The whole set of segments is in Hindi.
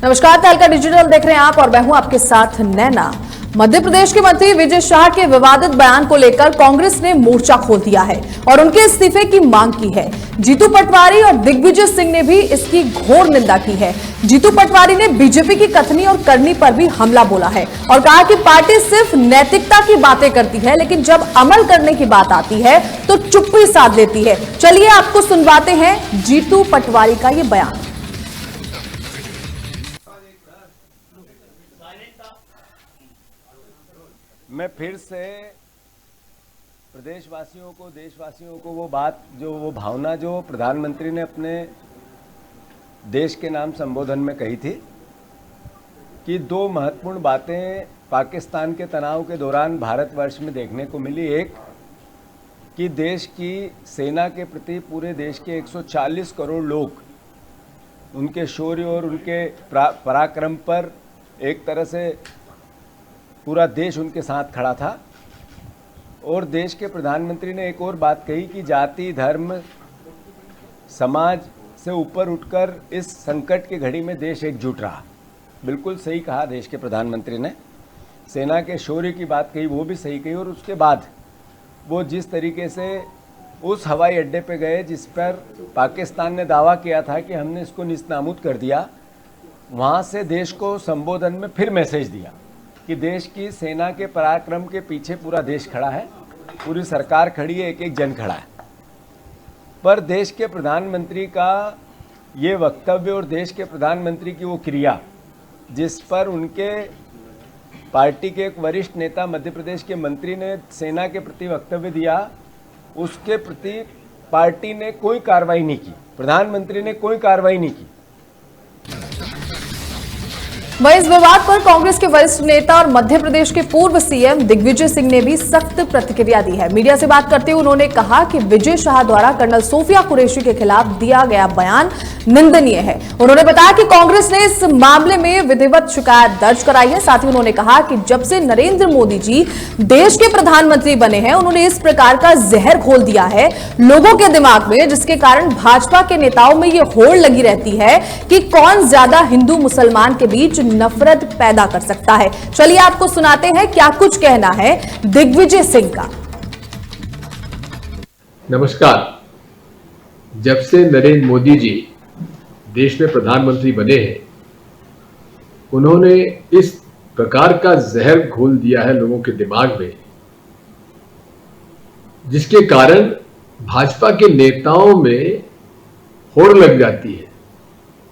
नमस्कार, तहलका डिजिटल देख रहे हैं आप और मैं हूं आपके साथ नैना। मध्य प्रदेश के मंत्री विजय शाह के विवादित बयान को लेकर कांग्रेस ने मोर्चा खोल दिया है और उनके इस्तीफे की मांग की है। जीतू पटवारी और दिग्विजय सिंह ने भी इसकी घोर निंदा की है। जीतू पटवारी ने बीजेपी की कथनी और करनी पर भी हमला बोला है और कहा कि पार्टी सिर्फ नैतिकता की बातें करती है, लेकिन जब अमल करने की बात आती है तो चुप्पी साध लेती है। चलिए आपको सुनवाते हैं जीतू पटवारी का ये बयान। मैं फिर से प्रदेशवासियों को, देशवासियों को वो भावना जो प्रधानमंत्री ने अपने देश के नाम संबोधन में कही थी कि दो महत्वपूर्ण बातें पाकिस्तान के तनाव के दौरान भारतवर्ष में देखने को मिली। एक कि देश की सेना के प्रति पूरे देश के 140 करोड़ लोग उनके शौर्य और उनके पराक्रम पर एक तरह से पूरा देश उनके साथ खड़ा था। और देश के प्रधानमंत्री ने एक और बात कही कि जाति, धर्म, समाज से ऊपर उठकर इस संकट की घड़ी में देश एकजुट रहा। बिल्कुल सही कहा देश के प्रधानमंत्री ने। सेना के शौर्य की बात कही, वो भी सही कही। और उसके बाद वो जिस तरीके से उस हवाई अड्डे पे गए जिस पर पाकिस्तान ने दावा किया था कि हमने इसको निस्तनाबूद कर दिया, वहाँ से देश को संबोधन में फिर मैसेज दिया कि देश की सेना के पराक्रम के पीछे पूरा देश खड़ा है, पूरी सरकार खड़ी है, एक एक जन खड़ा है। पर देश के प्रधानमंत्री का ये वक्तव्य और देश के प्रधानमंत्री की वो क्रिया जिस पर उनके पार्टी के एक वरिष्ठ नेता मध्य प्रदेश के मंत्री ने सेना के प्रति वक्तव्य दिया, उसके प्रति पार्टी ने कोई कार्रवाई नहीं की, प्रधानमंत्री ने कोई कार्रवाई नहीं की। वहीं इस विवाद पर कांग्रेस के वरिष्ठ नेता और मध्य प्रदेश के पूर्व सीएम दिग्विजय सिंह ने भी सख्त प्रतिक्रिया दी है। मीडिया से बात करते हुए उन्होंने कहा कि विजय शाह द्वारा कर्नल सोफिया कुरैशी के खिलाफ दिया गया बयान निंदनीय है। उन्होंने बताया कि कांग्रेस ने इस मामले में विधिवत शिकायत दर्ज कराई है। साथ ही उन्होंने कहा कि जब से नरेंद्र मोदी जी देश के प्रधानमंत्री बने हैं, उन्होंने इस प्रकार का जहर घोल दिया है लोगों के दिमाग में, जिसके कारण भाजपा के नेताओं में यह होड़ लगी रहती है कि कौन ज्यादा हिंदू मुसलमान के बीच नफरत पैदा कर सकता है। चलिए आपको सुनाते हैं क्या कुछ कहना है दिग्विजय सिंह का। नमस्कार। जब से नरेंद्र मोदी जी देश में प्रधानमंत्री बने हैं, उन्होंने इस प्रकार का जहर घोल दिया है लोगों के दिमाग में, जिसके कारण भाजपा के नेताओं में होड़ लग जाती है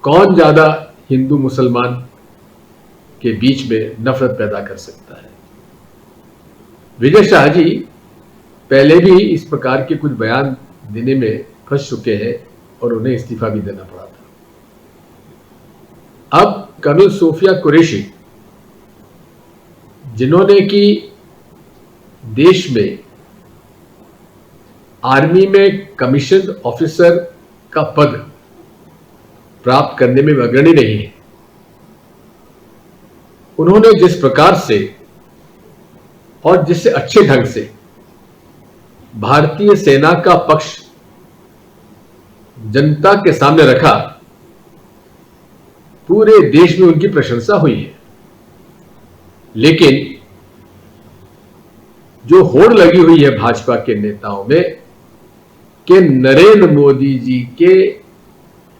कौन ज्यादा हिंदू मुसलमान के बीच में नफरत पैदा कर सकता है। विजय शाह जी पहले भी इस प्रकार के कुछ बयान देने में फंस चुके हैं और उन्हें इस्तीफा भी देना पड़ा था। अब कर्नल सोफिया कुरैशी, जिन्होंने कि देश में आर्मी में कमीशन ऑफिसर का पद प्राप्त करने में अग्रणी रही है, उन्होंने जिस प्रकार से और जिससे अच्छे ढंग से भारतीय सेना का पक्ष जनता के सामने रखा, पूरे देश में उनकी प्रशंसा हुई है। लेकिन जो होड़ लगी हुई है भाजपा के नेताओं में कि नरेंद्र मोदी जी के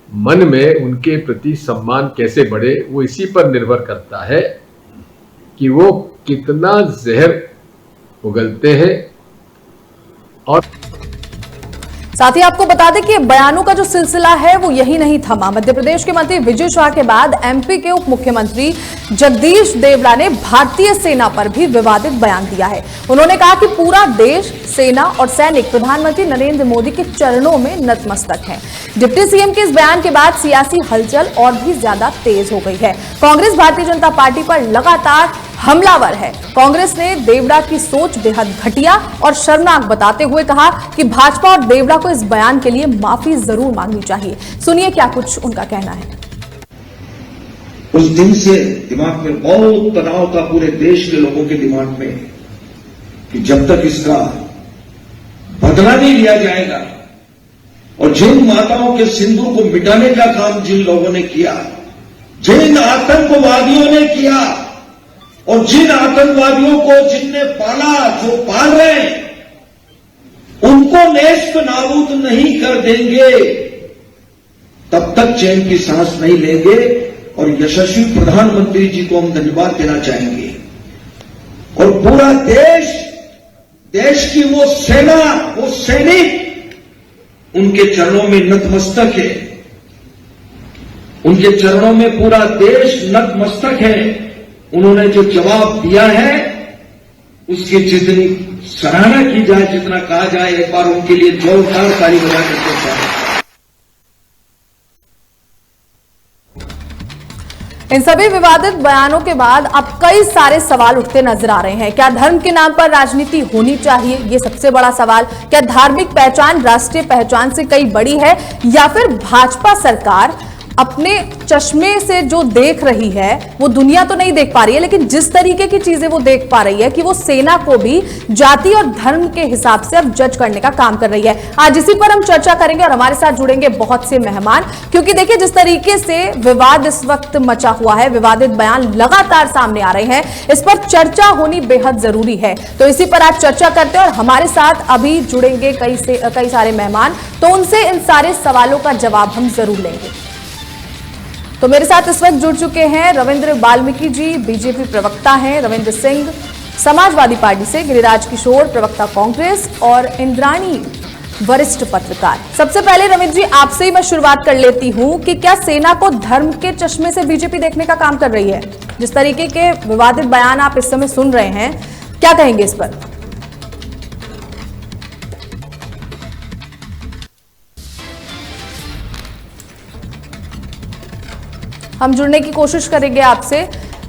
मन में उनके प्रति सम्मान कैसे बढ़े, वो इसी पर निर्भर करता है कि वो कितना जहर उगलते हैं। और साथ ही आपको बता दें कि बयानों का जो सिलसिला है वो यही नहीं थमा। मध्य प्रदेश के मंत्री विजय शाह के बाद एमपी के उप मुख्यमंत्री जगदीश देवड़ा ने भारतीय सेना पर भी विवादित बयान दिया है। उन्होंने कहा कि पूरा देश, सेना और सैनिक प्रधानमंत्री नरेंद्र मोदी के चरणों में नतमस्तक हैं। डिप्टी सीएम के इस बयान के बाद सियासी हलचल और भी ज्यादा तेज हो गई है। कांग्रेस भारतीय जनता पार्टी पर लगातार हमलावर है। कांग्रेस ने देवड़ा की सोच बेहद घटिया और शर्मनाक बताते हुए कहा कि भाजपा और देवड़ा को इस बयान के लिए माफी जरूर मांगनी चाहिए। सुनिए क्या कुछ उनका कहना है। उस दिन से दिमाग में बहुत तनाव था पूरे देश के लोगों के दिमाग में कि जब तक इसका बदला नहीं लिया जाएगा और जिन माताओं के सिंदूर को मिटाने का काम जिन लोगों ने किया जिन आतंकवादियों ने किया और जिन आतंकवादियों को जिनने पाला, जो पाल रहे हैं, उनको नेस्त नाबूद नहीं कर देंगे तब तक चैन की सांस नहीं लेंगे। और यशस्वी प्रधानमंत्री जी को हम धन्यवाद देना चाहेंगे। और पूरा देश की वो सेना, वो सैनिक उनके चरणों में नतमस्तक है। उनके चरणों में पूरा देश नतमस्तक है। उन्होंने जो जवाब दिया है उसकी जितनी सराहना की जाए, जितना कहा जाए, एक बार उनके लिए जोरदार ताली बजा करके चाहे। इन सभी विवादित बयानों के बाद अब कई सारे सवाल उठते नजर आ रहे हैं। क्या धर्म के नाम पर राजनीति होनी चाहिए? ये सबसे बड़ा सवाल। क्या धार्मिक पहचान राष्ट्रीय पहचान से कई बड़ी है, या फिर भाजपा सरकार अपने चश्मे से जो देख रही है वो दुनिया तो नहीं देख पा रही है, लेकिन जिस तरीके की चीजें वो देख पा रही है कि वो सेना को भी जाति और धर्म के हिसाब से अब जज करने का काम कर रही है। आज इसी पर हम चर्चा करेंगे और हमारे साथ जुड़ेंगे बहुत से मेहमान, क्योंकि देखिए जिस तरीके से विवाद इस वक्त मचा हुआ है, विवादित बयान लगातार सामने आ रहे हैं, इस पर चर्चा होनी बेहद जरूरी है। तो इसी पर आज चर्चा करते हैं और हमारे साथ अभी जुड़ेंगे कई सारे मेहमान, तो उनसे इन सारे सवालों का जवाब हम जरूर लेंगे। तो मेरे साथ इस वक्त जुड़ चुके हैं रविंद्र वाल्मीकि जी, बीजेपी प्रवक्ता हैं, रविंद्र सिंह समाजवादी पार्टी से, गिरिराज किशोर प्रवक्ता कांग्रेस और इंद्राणी वरिष्ठ पत्रकार। सबसे पहले रविंद्र जी आपसे ही मैं शुरुआत कर लेती हूं कि क्या सेना को धर्म के चश्मे से बीजेपी देखने का काम कर रही है? जिस तरीके के विवादित बयान आप इस समय सुन रहे हैं, क्या कहेंगे इस पर? हम जुड़ने की कोशिश करेंगे आपसे।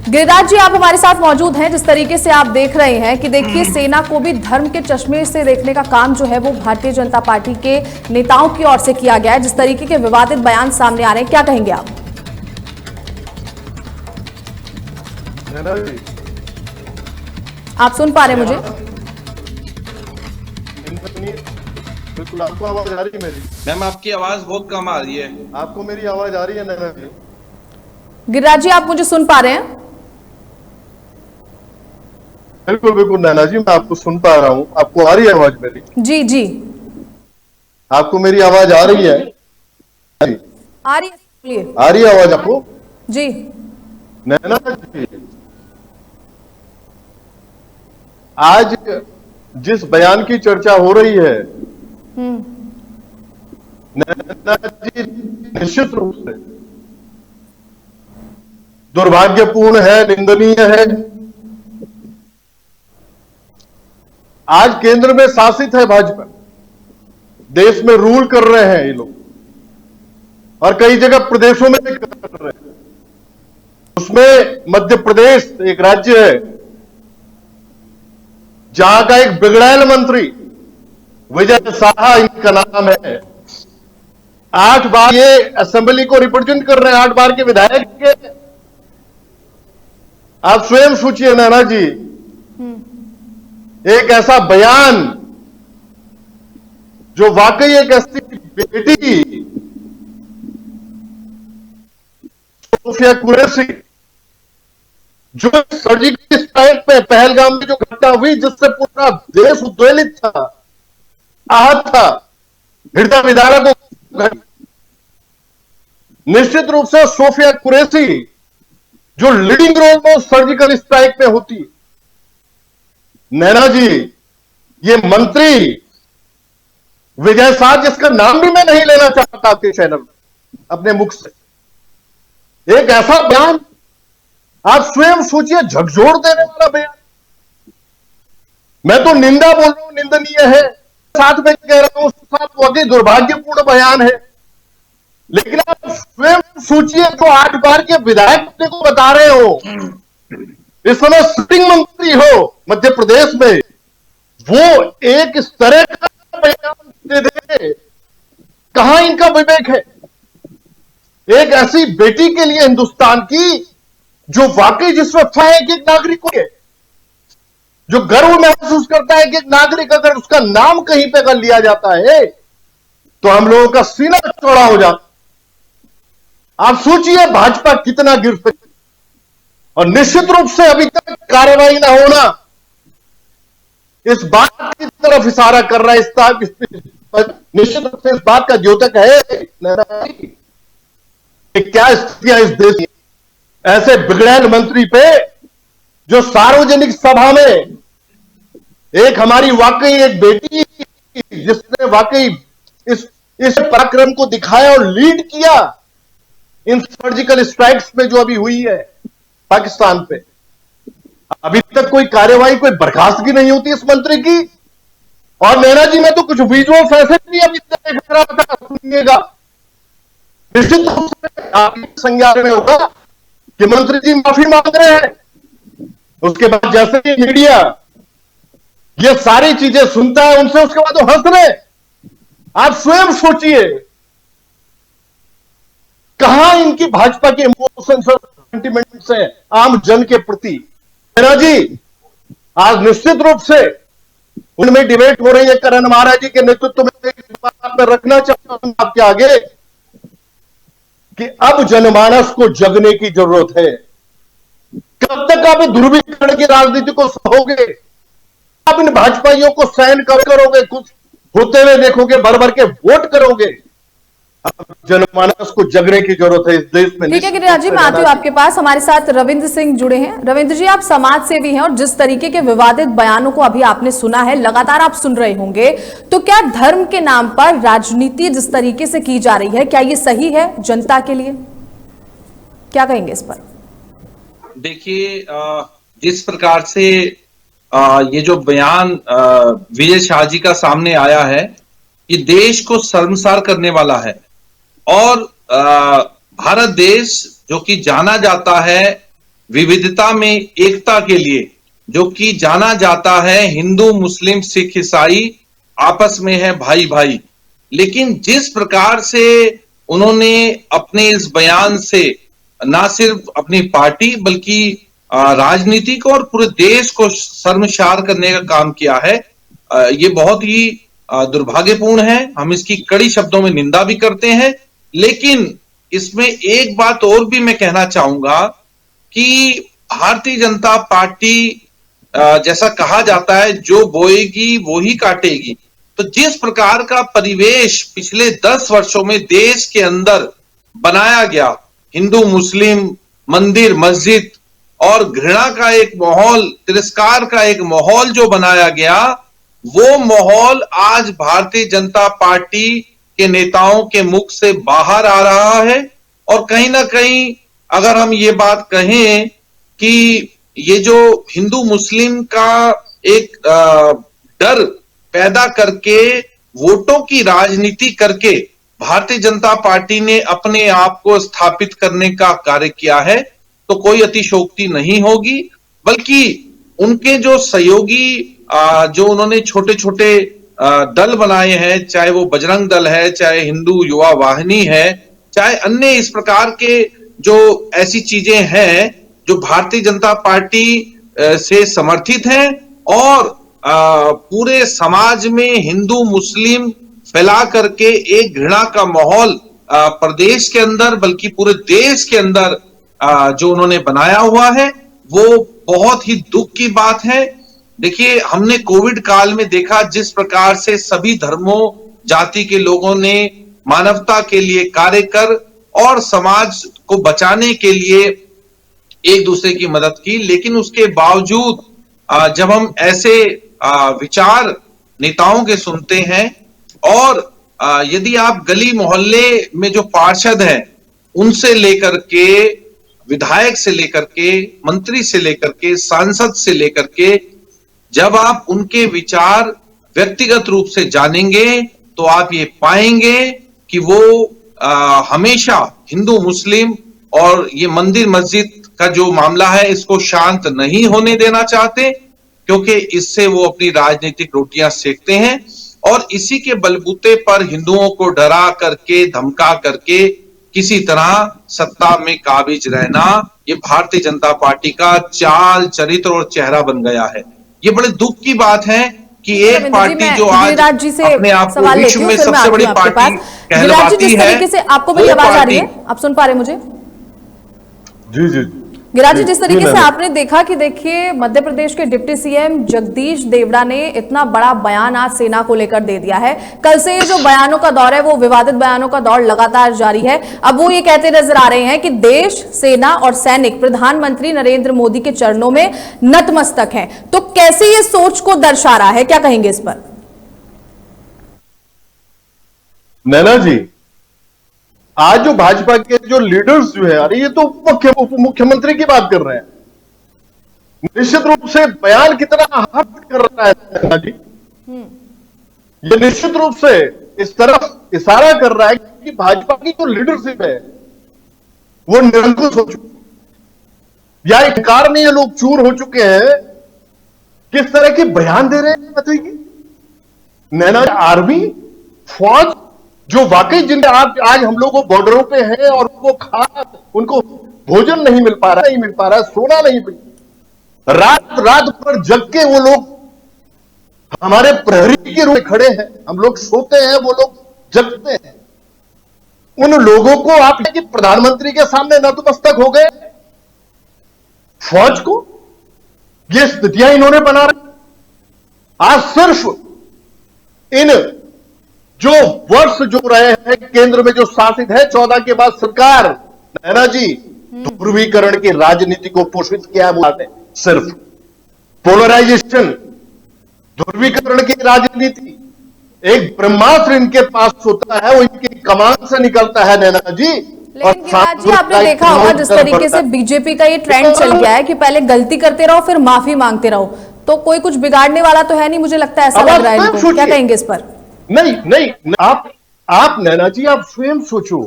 गिरिराज जी आप हमारे साथ मौजूद हैं। जिस तरीके से आप देख रहे हैं कि देखिए सेना को भी धर्म के चश्मे से देखने का काम जो है वो भारतीय जनता पार्टी के नेताओं की ओर से किया गया है। जिस तरीके के विवादित बयान सामने आ रहे हैं, क्या कहेंगे आप? आप सुन पा रहे हैं मुझे? बिल्कुल, आपको आवाज आ रही है मेरी? मैम आपकी आवाज बहुत कम आ रही है। आपको मेरी आवाज आ रही है नैना जी? गिरिराज जी आप मुझे सुन पा रहे हैं? बिल्कुल बिल्कुल नैना जी, मैं आपको सुन पा रहा हूँ। आपको आ रही है आवाज मेरी? जी जी आपको मेरी आवाज आ रही है? आ रही है, आ रही है आवाज आपको? जी नैना जी, आज जिस बयान की चर्चा हो रही है नैना जी, निश्चित रूप से दुर्भाग्यपूर्ण है, निंदनीय है। आज केंद्र में शासित है भाजपा, देश में रूल कर रहे हैं ये लोग, और कई जगह प्रदेशों में भी कर रहे हैं। उसमें मध्य प्रदेश एक राज्य है जहां का एक बिगड़ैल मंत्री विजय साहा इनका नाम है। 8 बार ये असेंबली को रिप्रेजेंट कर रहे हैं, 8 बार के विधायक के। आप स्वयं सोचिए नैना जी, एक ऐसा बयान जो वाकई एक ऐसी बेटी सोफिया कुरैशी, जो सर्जिकल स्ट्राइक पे पहलगाम में जो घटना हुई जिससे पूरा देश उद्वेलित था, आहत था, हृदय विदारक को, निश्चित रूप से सोफिया कुरैशी जो लीडिंग रोल में सर्जिकल स्ट्राइक में होती। नैना जी, ये मंत्री विजय शाह, जिसका नाम भी मैं नहीं लेना चाहता आपके चैनल में अपने मुख से, एक ऐसा बयान, आप स्वयं सोचिए, झकझोर देने वाला बयान। मैं तो निंदा बोल रहा हूं, निंदनीय है, साथ में कह रहा हूं साथ वाकई दुर्भाग्यपूर्ण बयान है। लेकिन आप स्वयं सोचिए, जो 8 बार के विधायक को बता रहे हो, इस समय सिटिंग मंत्री हो मध्य प्रदेश में, वो एक इस तरह का बयान दे दे, कहां इनका विवेक है? एक ऐसी बेटी के लिए हिंदुस्तान की, जो वाकई जिसमें है कि एक नागरिक है, जो गर्व महसूस करता है कि एक नागरिक अगर उसका नाम कहीं पे अगर लिया जाता है तो हम लोगों का सीना चौड़ा हो जाता। आप सोचिए भाजपा कितना गिर सकती। और निश्चित रूप से अभी तक कार्रवाई ना होना इस बात की तरफ इशारा कर रहा है। निश्चित रूप से इस बात का द्योतक है कि क्या स्थितियां इस देश की ऐसे बिगड़ैल मंत्री पे जो सार्वजनिक सभा में एक हमारी वाकई एक बेटी जिसने वाकई इस पराक्रम को दिखाया और लीड किया इन सर्जिकल स्ट्राइक्स में जो अभी हुई है पाकिस्तान पे, अभी तक कोई कार्यवाही, कोई बर्खास्तगी नहीं होती इस मंत्री की। और नैना जी, मैं तो कुछ विजुअल्स ऐसे भी अभी देख रहा था, सुनिएगा। निश्चित रूप से आपके संज्ञान में होगा कि मंत्री जी माफी मांग रहे हैं। उसके बाद जैसे ही मीडिया ये सारी चीजें सुनता है उनसे, उसके बाद वो हंस रहे। आप स्वयं सोचिए कहां इनकी भाजपा के इमोशंस और सेंटिमेंट्स है आम जन के प्रति। नैना जी, आज निश्चित रूप से उनमें डिबेट हो रही है। करण महाराज जी के नेतृत्व में एक बात मैं रखना चाहता हूं आपके आगे कि अब जनमानस को जगने की जरूरत है। कब तक आप ध्रुवीकरण की राजनीति को सहोगे? आप इन भाजपाइयों को सहन करोगे, कुछ होते हुए देखोगे, भर भर के वोट करोगे। अब जनमानस को जगने की जरूरत है इस देश में। ठीक है गिरिराज जी, मैं आती हूँ आपके पास। हमारे साथ रविंद्र सिंह जुड़े हैं। रविंद्र जी, आप समाज सेवी हैं और जिस तरीके के विवादित बयानों को अभी आपने सुना है, लगातार आप सुन रहे होंगे, तो क्या धर्म के नाम पर राजनीति जिस तरीके से की जा रही है, क्या ये सही है जनता के लिए? क्या कहेंगे इस पर? देखिए, जिस प्रकार से ये जो बयान विजय शाह जी का सामने आया है, ये देश को शर्मसार करने वाला है। और भारत देश जो कि जाना जाता है विविधता में एकता के लिए, जो कि जाना जाता है हिंदू मुस्लिम सिख ईसाई आपस में है भाई भाई, लेकिन जिस प्रकार से उन्होंने अपने इस बयान से ना सिर्फ अपनी पार्टी बल्कि राजनीति को और पूरे देश को शर्मसार करने का काम किया है, ये बहुत ही दुर्भाग्यपूर्ण है। हम इसकी कड़ी शब्दों में निंदा भी करते हैं। लेकिन इसमें एक बात और भी मैं कहना चाहूंगा कि भारतीय जनता पार्टी, जैसा कहा जाता है, जो बोएगी वो ही काटेगी। तो जिस प्रकार का परिवेश पिछले 10 वर्षों में देश के अंदर बनाया गया, हिंदू मुस्लिम मंदिर मस्जिद और घृणा का एक माहौल, तिरस्कार का एक माहौल जो बनाया गया, वो माहौल आज भारतीय जनता पार्टी के नेताओं के मुख से बाहर आ रहा है। और कहीं ना कहीं अगर हम ये बात कहें कि ये जो हिंदू मुस्लिम का एक डर पैदा करके वोटों की राजनीति करके भारतीय जनता पार्टी ने अपने आप को स्थापित करने का कार्य किया है, तो कोई अतिशयोक्ति नहीं होगी। बल्कि उनके जो सहयोगी जो उन्होंने छोटे छोटे दल बनाए हैं, चाहे वो बजरंग दल है, चाहे हिंदू युवा वाहिनी है, चाहे अन्य इस प्रकार के जो ऐसी चीजें हैं जो भारतीय जनता पार्टी से समर्थित हैं और पूरे समाज में हिंदू मुस्लिम फैला करके एक घृणा का माहौल प्रदेश के अंदर बल्कि पूरे देश के अंदर जो उन्होंने बनाया हुआ है, वो बहुत ही दुख की बात है। देखिए, हमने कोविड काल में देखा जिस प्रकार से सभी धर्मों जाति के लोगों ने मानवता के लिए कार्य कर और समाज को बचाने के लिए एक दूसरे की मदद की। लेकिन उसके बावजूद जब हम ऐसे विचार नेताओं के सुनते हैं और यदि आप गली मोहल्ले में जो पार्षद हैं उनसे लेकर के, विधायक से लेकर के, मंत्री से लेकर के, सांसद से लेकर के, जब आप उनके विचार व्यक्तिगत रूप से जानेंगे तो आप ये पाएंगे कि वो हमेशा हिंदू मुस्लिम और ये मंदिर मस्जिद का जो मामला है इसको शांत नहीं होने देना चाहते, क्योंकि इससे वो अपनी राजनीतिक रोटियां सेकते हैं और इसी के बलबूते पर हिंदुओं को डरा करके, धमका करके किसी तरह सत्ता में काबिज रहना, ये भारतीय जनता पार्टी का चाल चरित्र और चेहरा बन गया है। ये बड़े दुख की बात है कि एक रविंद्र जी, पार्टी मैं जो आज गिरिराज जी से अपने आप को सवाल लेती विश्व हूँ, में फिर मैं सबसे आती बड़ी हूँ आपके पार्टी पास। गिरिराज जी, कहलवाती जिस है, तरीके से आपको मेरी वो आवाज आ रही पार्टी है, आप सुन पा रहे हैं मुझे? जी जी जी गिरिराज जी, जिस तरीके से नैना। आपने देखा कि देखिए मध्य प्रदेश के डिप्टी सीएम जगदीश देवड़ा ने इतना बड़ा बयान आज सेना को लेकर दे दिया है। कल से ये जो बयानों का दौर है, वो विवादित बयानों का दौर लगातार जारी है। अब वो ये कहते नजर आ रहे हैं कि देश, सेना और सैनिक प्रधानमंत्री नरेंद्र मोदी के चरणों में नतमस्तक हैं। तो कैसे ये सोच को दर्शा रहा है, क्या कहेंगे इस पर? नैना जी, आज जो भाजपा के जो लीडर्स जो है, अरे ये तो उप मुख्यमंत्री की बात कर रहे हैं। निश्चित रूप से बयान कितना हद कर रहा है नैना जी, ये निश्चित रूप से इस तरफ इशारा कर रहा है कि भाजपा की जो लीडरशिप है वो निरंकुश हो चुकी, या इनकार में ये लोग चूर हो चुके हैं। किस तरह के बयान दे रहे हैं बताइए नैना। आर्मी, फौज जो वाकई जिनके आज हम लोग बॉर्डरों पे हैं और उनको भोजन नहीं मिल पा रहा है, सोना नहीं मिल, रात रात भर जग के वो लोग हमारे प्रहरी के रूप में खड़े हैं। हम लोग सोते हैं, वो लोग जगते हैं। उन लोगों को आप कि प्रधानमंत्री के सामने नतमस्तक हो गए, फौज को ये स्थितियां इन्होंने बना रही। आज सिर्फ इन जो वर्ष जो रहे हैं केंद्र में जो शासित है 14 के बाद सरकार, नैना जी, ध्रुवीकरण की राजनीति को पोषित किया है। सिर्फ पोलराइजेशन, ध्रुवीकरण की राजनीति, एक ब्रह्मास्त्र इनके पास होता है, वो इनकी कमान से निकलता है नैना जी। लेकिन गिरिराज जी, आपने देखा होगा जिस तरीके से बीजेपी का ये ट्रेंड चल गया है कि पहले गलती करते रहो फिर माफी मांगते रहो, तो कोई कुछ बिगाड़ने वाला तो है नहीं, मुझे लगता है ऐसा लग रहा है इनको। क्या कहेंगे इस पर? नहीं, आप नैना जी, आप स्वयं सोचो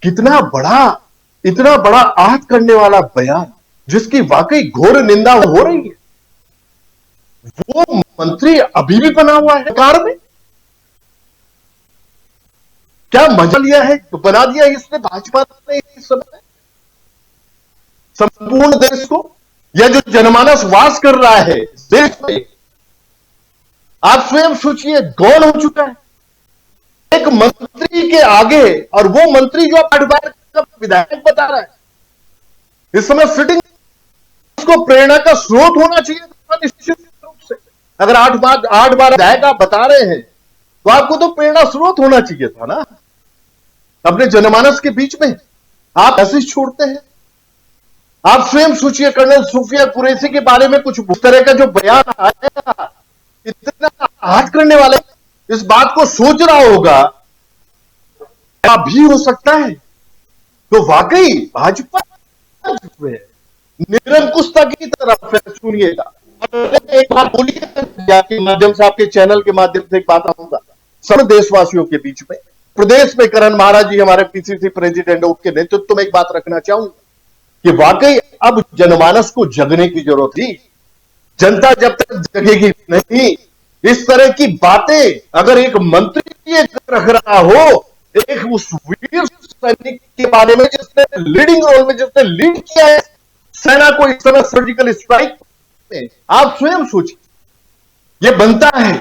कितना बड़ा, इतना बड़ा आहत करने वाला बयान, जिसकी वाकई घोर निंदा हो रही है। वो मंत्री अभी भी बना हुआ है सरकार में। क्या मजा लिया है, बना दिया इसने भाजपा ने इस समय संपूर्ण देश को, या जो जनमानस वास कर रहा है देश में, आप स्वयं सोचिए गौण हो चुका है एक मंत्री के आगे। और वो मंत्री जो 8 बार का विधायक बता रहा है, इस समय सिटिंग, उसको प्रेरणा का स्रोत होना चाहिए था निश्चित रूप से। अगर 8 बार विधायक आप बता रहे हैं, तो आपको तो प्रेरणा स्रोत होना चाहिए था ना अपने जनमानस के बीच में। आप ऐसे ही छोड़ते हैं। आप स्वयं सोचिए, कर्नल सूफिया कुरैशी के बारे में कुछ उस तरह का जो बयान आया, इतना आहत करने वाले, इस बात को सोच रहा होगा भी हो सकता है। तो वाकई भाजपा निरंकुशता की तरफ है। सुनिएगा, एक बात बोलिए आपके माध्यम से, आपके चैनल के माध्यम से एक बात आऊंगा सब देशवासियों के बीच में। प्रदेश में करण महाराज जी हमारे पीसीसी प्रेसिडेंट, उनके नेतृत्व में एक बात रखना चाहूंगा कि वाकई अब जनमानस को जगने की जरूरत थी। जनता जब तक जगेगी नहीं, इस तरह की बातें अगर एक मंत्री रख रहा हो, एक उस वीर सैनिक के बारे में जिसने लीडिंग रोल में, जिसने लीड किया है सेना को इस समय सर्जिकल स्ट्राइक में, आप स्वयं सोचिए, ये बनता है।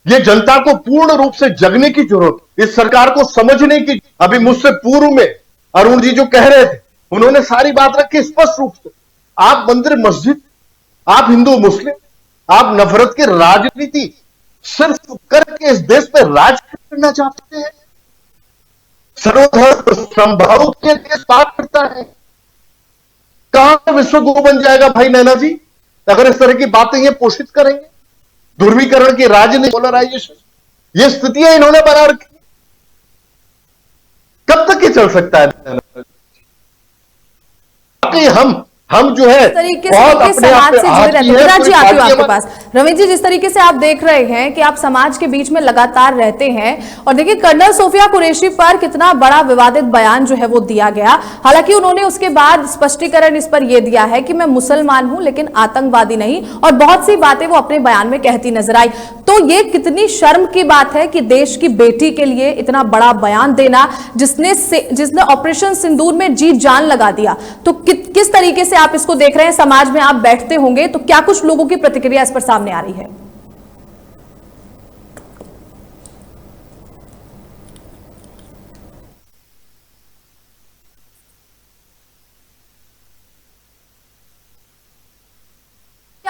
ये जनता को पूर्ण रूप से जगने की जरूरत, इस सरकार को समझने की। अभी मुझसे पूर्व में अरुण जी जो कह रहे थे, उन्होंने सारी बात रखी स्पष्ट रूप से। आप मंदिर मस्जिद, आप हिंदू मुस्लिम, आप नफरत की राजनीति सिर्फ करके इस देश पे राज करना चाहते हैं। सर्वधर्म संभाव के देश बात करता है। कहां विश्व गुरु बन जाएगा भाई नैना जी, अगर इस तरह की बातें ये पोषित करेंगे। ध्रुवीकरण की राजनीति, पोलराइजेशन, ये स्थितियां इन्होंने बना रखी, कब तक ये चल सकता है? हम जो है इस तरीके से समाज से जुड़े रहते हैं। गिरिराज जी, आती हूँ आपके पास। रविंद्र जी, जिस तरीके से आप देख रहे हैं कि आप समाज के बीच में लगातार रहते हैं, और देखिए कर्नल सूफिया कुरैशी पर कितना बड़ा विवादित बयान जो है वो दिया गया। हालांकि उन्होंने उसके बाद स्पष्टीकरण इस पर यह दिया है कि मैं मुसलमान हूं लेकिन आतंकवादी नहीं, और बहुत सी बातें वो अपने बयान में कहती नजर आई। तो ये कितनी शर्म की बात है कि देश की बेटी के लिए इतना बड़ा बयान देना, जिसने ऑपरेशन सिंदूर में जी जान लगा दिया। तो किस तरीके से आप इसको देख रहे हैं? समाज में आप बैठते होंगे, तो क्या कुछ लोगों की प्रतिक्रिया इस पर सामने आ रही है?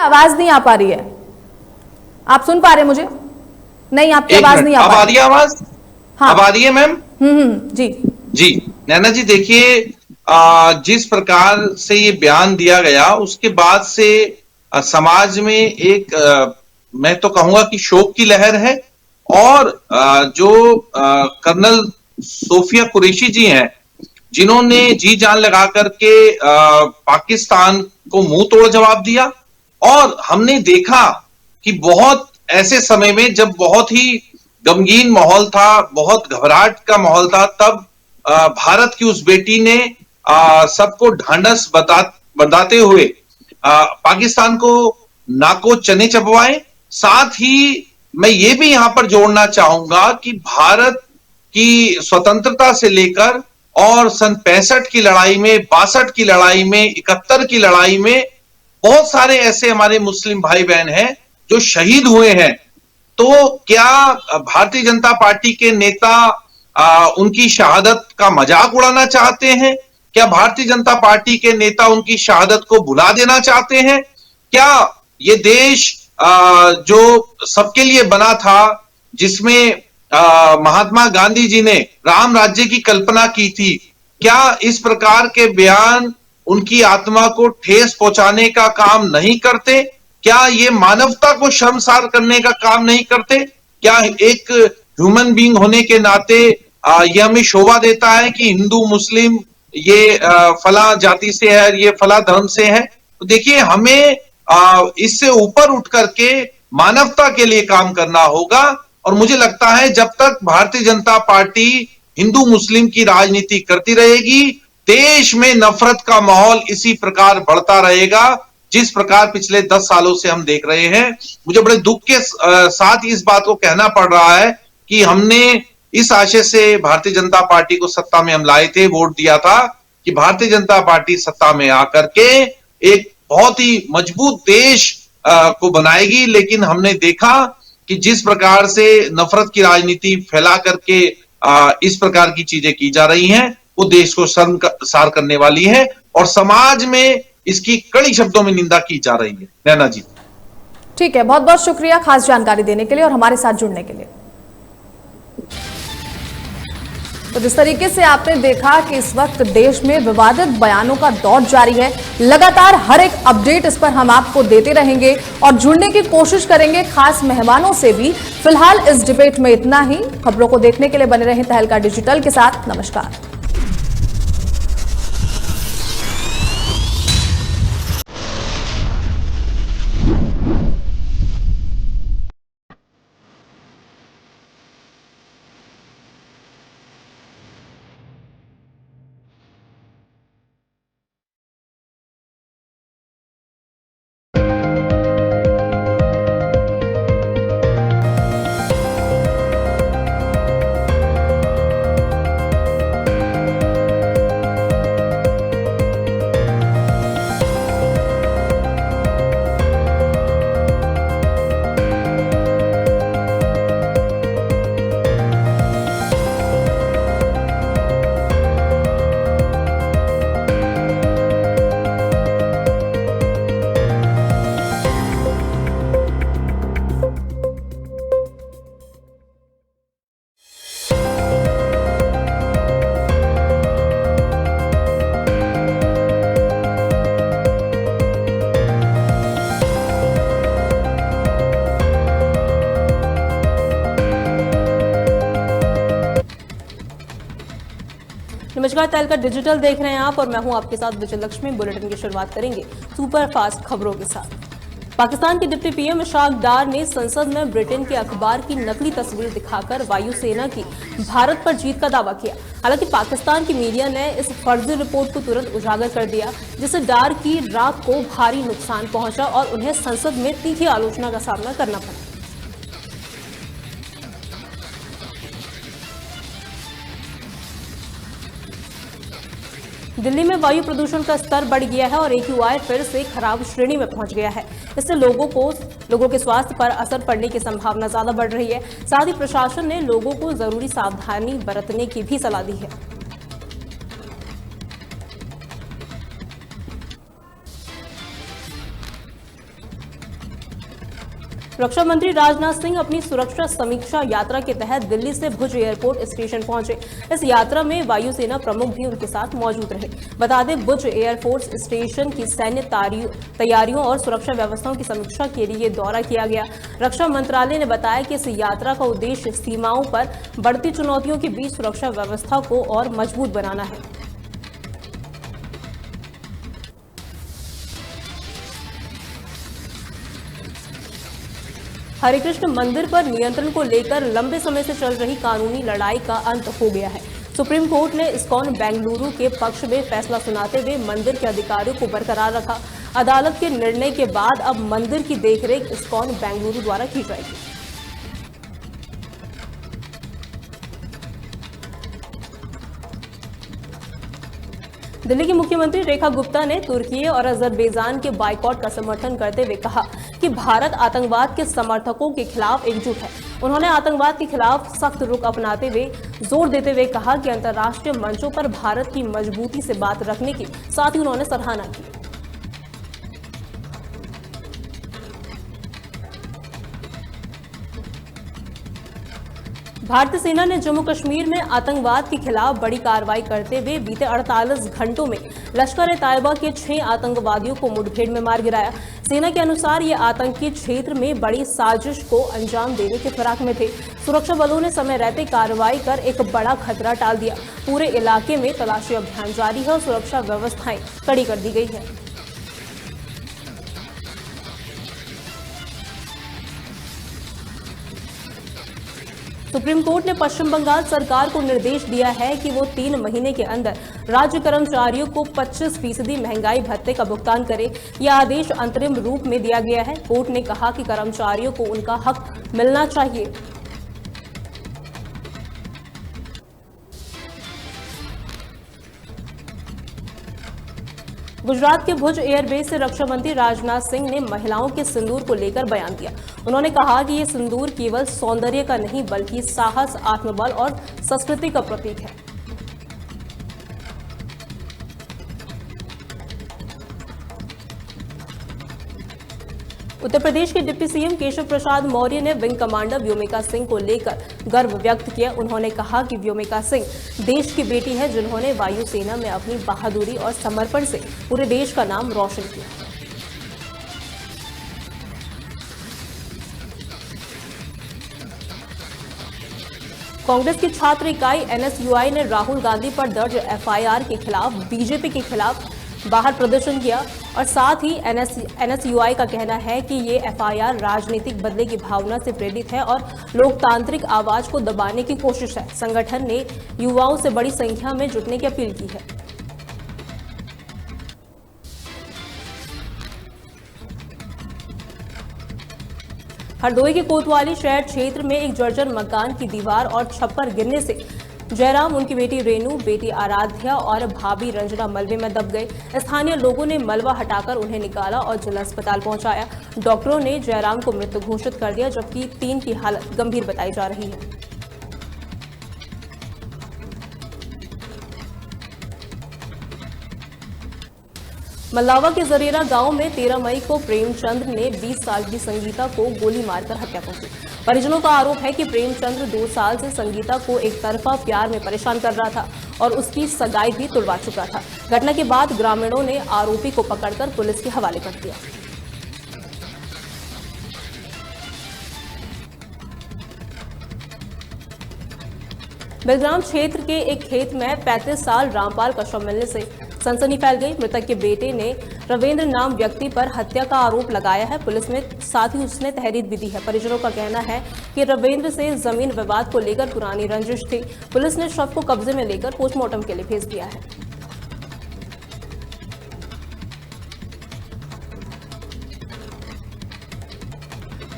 आवाज नहीं आ पा रही है। आप सुन पा रहे मुझे? नहीं, आपकी आवाज नहीं आ अब पा आ रही। रही है आवाज? हाँ। अब आ रही है मैम? जी जी नैना जी, देखिए जिस प्रकार से ये बयान दिया गया उसके बाद से समाज में एक मैं तो कहूंगा कि शोक की लहर है। और जो कर्नल सोफिया कुरैशी जी हैं, जिन्होंने जी जान लगा करके पाकिस्तान को मुंह तोड़ जवाब दिया। और हमने देखा कि बहुत ऐसे समय में जब बहुत ही गमगीन माहौल था, बहुत घबराहट का माहौल था, तब भारत की उस बेटी ने सबको ढांढस बताते हुए पाकिस्तान को नाको चने चबवाए। साथ ही मैं ये भी यहां पर जोड़ना चाहूंगा कि भारत की स्वतंत्रता से लेकर और सन 65 की लड़ाई में, 62 की लड़ाई में, 71 की लड़ाई में बहुत सारे ऐसे हमारे मुस्लिम भाई बहन हैं जो शहीद हुए हैं। तो क्या भारतीय जनता पार्टी के नेता उनकी शहादत का मजाक उड़ाना चाहते हैं? क्या भारतीय जनता पार्टी के नेता उनकी शहादत को भुला देना चाहते हैं? क्या ये देश जो सबके लिए बना था, जिसमें महात्मा गांधी जी ने राम राज्य की कल्पना की थी, क्या इस प्रकार के बयान उनकी आत्मा को ठेस पहुंचाने का काम नहीं करते? क्या ये मानवता को शर्मसार करने का काम नहीं करते? क्या एक ह्यूमन बीइंग होने के नाते ये हमें शोभा देता है कि हिंदू मुस्लिम ये फला जाति से है, ये फला धर्म से है? तो देखिए, हमें इससे ऊपर उठ करके मानवता के लिए काम करना होगा। और मुझे लगता है जब तक भारतीय जनता पार्टी हिंदू मुस्लिम की राजनीति करती रहेगी, देश में नफरत का माहौल इसी प्रकार बढ़ता रहेगा जिस प्रकार पिछले 10 सालों से हम देख रहे हैं। मुझे बड़े दुख के साथ इस बात को कहना पड़ रहा है कि हमने इस आशय से भारतीय जनता पार्टी को सत्ता में हम लाए थे, वोट दिया था कि भारतीय जनता पार्टी सत्ता में आकर के एक बहुत ही मजबूत देश को बनाएगी। लेकिन हमने देखा कि जिस प्रकार से नफरत की राजनीति फैला करके इस प्रकार की चीजें की जा रही हैं, वो देश को शर्मसार करने वाली है और समाज में इसकी कड़ी शब्दों में निंदा की जा रही है। नैना जी, ठीक है, बहुत बहुत शुक्रिया खास जानकारी देने के लिए और हमारे साथ जुड़ने के लिए। तो जिस तरीके से आपने देखा कि इस वक्त देश में विवादित बयानों का दौर जारी है, लगातार हर एक अपडेट इस पर हम आपको देते रहेंगे और जुड़ने की कोशिश करेंगे खास मेहमानों से भी। फिलहाल इस डिबेट में इतना ही। खबरों को देखने के लिए बने रहें तहलका डिजिटल के साथ। नमस्कार। नमस्कार, तहलका डिजिटल देख रहे हैं आप और मैं हूं आपके साथ विजयलक्ष्मी। बुलेटिन की शुरुआत करेंगे सुपर फास्ट खबरों के साथ। पाकिस्तान के डिप्टी पीएम इशराक डार ने संसद में ब्रिटेन के अखबार की नकली तस्वीर दिखाकर वायुसेना की भारत पर जीत का दावा किया। हालांकि पाकिस्तान की मीडिया ने इस फर्जी रिपोर्ट को तुरंत उजागर कर दिया, जिससे डार की राख को भारी नुकसान पहुंचा और उन्हें संसद में तीखी आलोचना का सामना करना पड़ा। दिल्ली में वायु प्रदूषण का स्तर बढ़ गया है और AQI फिर से खराब श्रेणी में पहुंच गया है। इससे लोगों के स्वास्थ्य पर असर पड़ने की संभावना ज्यादा बढ़ रही है। साथ ही प्रशासन ने लोगों को जरूरी सावधानी बरतने की भी सलाह दी है। रक्षा मंत्री राजनाथ सिंह अपनी सुरक्षा समीक्षा यात्रा के तहत दिल्ली से भुज एयरपोर्ट स्टेशन पहुंचे। इस यात्रा में वायुसेना प्रमुख भी उनके साथ मौजूद रहे। बता दें, भुज एयरफोर्स स्टेशन की सैन्य तैयारियों और सुरक्षा व्यवस्थाओं की समीक्षा के लिए दौरा किया गया। रक्षा मंत्रालय ने बताया कि इस यात्रा का उद्देश्य सीमाओं पर बढ़ती चुनौतियों के बीच सुरक्षा व्यवस्था को और मजबूत बनाना है। हरे कृष्ण मंदिर पर नियंत्रण को लेकर लंबे समय से चल रही कानूनी लड़ाई का अंत हो गया है। सुप्रीम कोर्ट ने इस्कॉन बेंगलुरु के पक्ष में फैसला सुनाते हुए मंदिर के अधिकारियों को बरकरार रखा। अदालत के निर्णय के बाद अब मंदिर की देखरेख इस्कॉन बेंगलुरु द्वारा की जाएगी। दिल्ली की मुख्यमंत्री रेखा गुप्ता ने तुर्की और अजरबैजान के बाइकॉट का समर्थन करते हुए कहा कि भारत आतंकवाद के समर्थकों के खिलाफ एकजुट है। उन्होंने आतंकवाद के खिलाफ सख्त रुख अपनाते हुए जोर देते हुए कहा कि अंतर्राष्ट्रीय मंचों पर भारत की मजबूती से बात रखने की, साथ ही उन्होंने सराहना की। भारतीय सेना ने जम्मू कश्मीर में आतंकवाद के खिलाफ बड़ी कार्रवाई करते हुए बीते 48 घंटों में लश्कर-ए-तैयबा के 6 आतंकवादियों को मुठभेड़ में मार गिराया। सेना के अनुसार ये आतंकी क्षेत्र में बड़ी साजिश को अंजाम देने के फिराक में थे। सुरक्षा बलों ने समय रहते कार्रवाई कर एक बड़ा खतरा टाल दिया। पूरे इलाके में तलाशी अभियान जारी है और सुरक्षा व्यवस्थाएं कड़ी कर दी गई है। सुप्रीम कोर्ट ने पश्चिम बंगाल सरकार को निर्देश दिया है कि वो 3 महीने के अंदर राज्य कर्मचारियों को 25% महंगाई भत्ते का भुगतान करे। यह आदेश अंतरिम रूप में दिया गया है। कोर्ट ने कहा कि कर्मचारियों को उनका हक मिलना चाहिए। गुजरात के भुज एयरबेस से रक्षा मंत्री राजनाथ सिंह ने महिलाओं के सिंदूर को लेकर बयान दिया। उन्होंने कहा कि ये सिंदूर केवल सौंदर्य का नहीं बल्कि साहस, आत्मबल और संस्कृति का प्रतीक है। उत्तर प्रदेश के डिप्टी सीएम केशव प्रसाद मौर्य ने विंग कमांडर व्योमिका सिंह को लेकर गर्व व्यक्त किया। उन्होंने कहा कि व्योमिका सिंह देश की बेटी है, जिन्होंने वायुसेना में अपनी बहादुरी और समर्पण से पूरे देश का नाम रोशन किया। कांग्रेस की छात्र इकाई एनएसयूआई ने राहुल गांधी पर दर्ज एफआईआर के खिलाफ बीजेपी के खिलाफ बाहर प्रदर्शन किया और साथ ही एनएसयूआई का कहना है कि ये एफआईआर राजनीतिक बदले की भावना से प्रेरित है और लोकतांत्रिक आवाज को दबाने की कोशिश है। संगठन ने युवाओं से बड़ी संख्या में जुटने की अपील की है। हरदोई के कोतवाली शहर क्षेत्र में एक जर्जर मकान की दीवार और छप्पर गिरने से जयराम, उनकी बेटी रेनू, बेटी आराध्या और भाभी रंजना मलबे में दब गए। स्थानीय लोगों ने मलबा हटाकर उन्हें निकाला और जिला अस्पताल पहुंचाया। डॉक्टरों ने जयराम को मृत घोषित कर दिया, जबकि 3 की हालत गंभीर बताई जा रही है। मल्लावा के जरेरा गांव में 13 मई को प्रेमचंद्र ने 20 साल की संगीता को गोली मारकर हत्या कर दी। परिजनों का आरोप है कि प्रेमचंद्र 2 साल से संगीता को एक तरफा प्यार में परेशान कर रहा था और उसकी सगाई भी तुड़वा चुका था। घटना के बाद ग्रामीणों ने आरोपी को पकड़कर पुलिस के हवाले कर दिया। बेलग्राम क्षेत्र के एक खेत में 35 साल रामपाल का शव मिलने से सनसनी फैल गई। मृतक के बेटे ने रविंद्र नाम व्यक्ति पर हत्या का आरोप लगाया है। पुलिस ने साथ ही उसने तहरीर भी दी है। परिजनों का कहना है कि रविंद्र से जमीन विवाद को लेकर पुरानी रंजिश थी। पुलिस ने शव को कब्जे में लेकर पोस्टमार्टम के लिए भेज दिया है।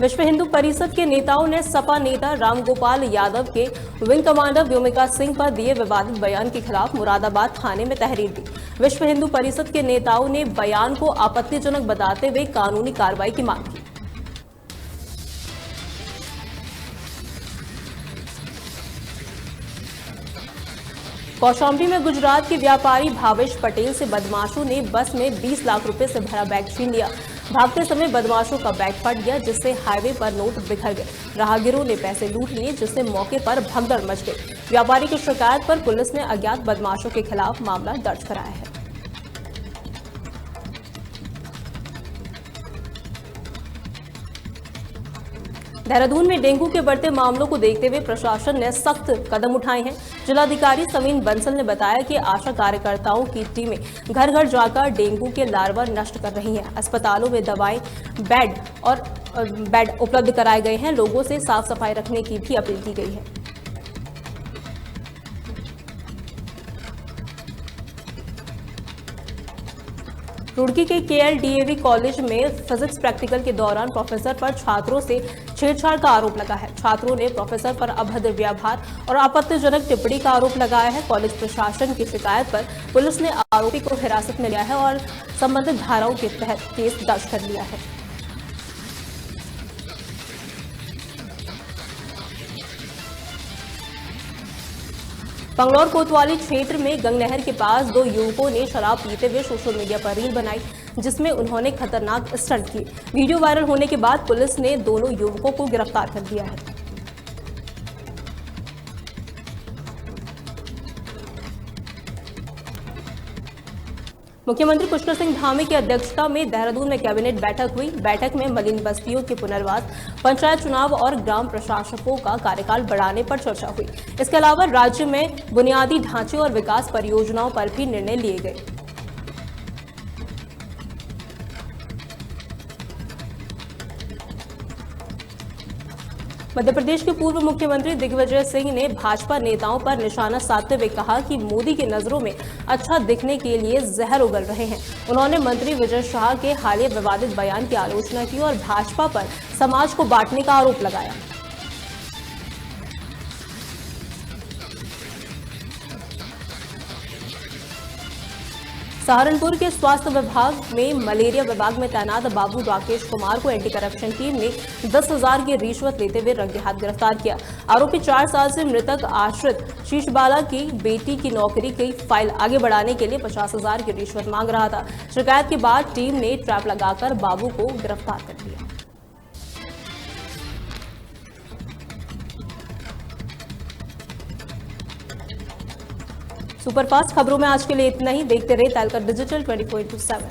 विश्व हिंदू परिषद के नेताओं ने सपा नेता रामगोपाल यादव के विंग कमांडर व्योमिका सिंह पर दिए विवादित बयान के खिलाफ मुरादाबाद थाने में तहरीर दी। विश्व हिंदू परिषद के नेताओं ने बयान को आपत्तिजनक बताते हुए कानूनी कार्रवाई की मांग की। कौशाम्बी में गुजरात के व्यापारी भावेश पटेल से बदमाशों ने बस में 20 लाख रुपए से भरा बैग छीन लिया। भागते समय बदमाशों का बैग फट गया, जिससे हाईवे पर नोट बिखर गए। राहगीरों ने पैसे लूट लिए, जिससे मौके पर भगदड़ मच गई। व्यापारी की शिकायत पर पुलिस ने अज्ञात बदमाशों के खिलाफ मामला दर्ज कराया है। देहरादून में डेंगू के बढ़ते मामलों को देखते हुए प्रशासन ने सख्त कदम उठाए हैं। जिलाधिकारी समीन बंसल ने बताया कि आशा कार्यकर्ताओं की टीमें घर घर जाकर डेंगू के लार्वा नष्ट कर रही हैं। अस्पतालों में दवाएं, बेड उपलब्ध कराए गए हैं। लोगों से साफ सफाई रखने की भी अपील की गई है। रुड़की के केएलडीएवी कॉलेज में फिजिक्स प्रैक्टिकल के दौरान प्रोफेसर पर छात्रों से छेड़छाड़ का आरोप लगा है। छात्रों ने प्रोफेसर पर अभद्र व्यवहार और आपत्तिजनक टिप्पणी का आरोप लगाया है। कॉलेज प्रशासन की शिकायत पर पुलिस ने आरोपी को हिरासत में लिया है और संबंधित धाराओं के तहत केस दर्ज कर लिया है। बंगलौर कोतवाली क्षेत्र में गंगनहर के पास दो युवकों ने शराब पीते हुए सोशल मीडिया पर रील बनाई, जिसमें उन्होंने खतरनाक स्टंट किए। वीडियो वायरल होने के बाद पुलिस ने दोनों युवकों को गिरफ्तार कर लिया है। मुख्यमंत्री पुष्कर सिंह धामी की अध्यक्षता में देहरादून में कैबिनेट बैठक हुई। बैठक में मलिन बस्तियों के पुनर्वास, पंचायत चुनाव और ग्राम प्रशासकों का कार्यकाल बढ़ाने पर चर्चा हुई। इसके अलावा राज्य में बुनियादी ढांचे और विकास परियोजनाओं पर भी निर्णय लिए गए। मध्य प्रदेश के पूर्व मुख्यमंत्री दिग्विजय सिंह ने भाजपा नेताओं पर निशाना साधते हुए कहा कि मोदी की नजरों में अच्छा दिखने के लिए जहर उगल रहे हैं। उन्होंने मंत्री विजय शाह के हालिया विवादित बयान की आलोचना की और भाजपा पर समाज को बांटने का आरोप लगाया। सहारनपुर के स्वास्थ्य विभाग में मलेरिया विभाग में तैनात बाबू राकेश कुमार को एंटी करप्शन टीम ने 10,000 की रिश्वत लेते हुए रंगे हाथ गिरफ्तार किया। आरोपी 4 साल से मृतक आश्रित शीशबाला की बेटी की नौकरी की फाइल आगे बढ़ाने के लिए 50,000 की रिश्वत मांग रहा था। शिकायत के बाद टीम ने ट्रैप लगाकर बाबू को गिरफ्तार कर लिया। सुपरफास्ट खबरों में आज के लिए इतना ही। देखते रहिए तहलका डिजिटल 24/7।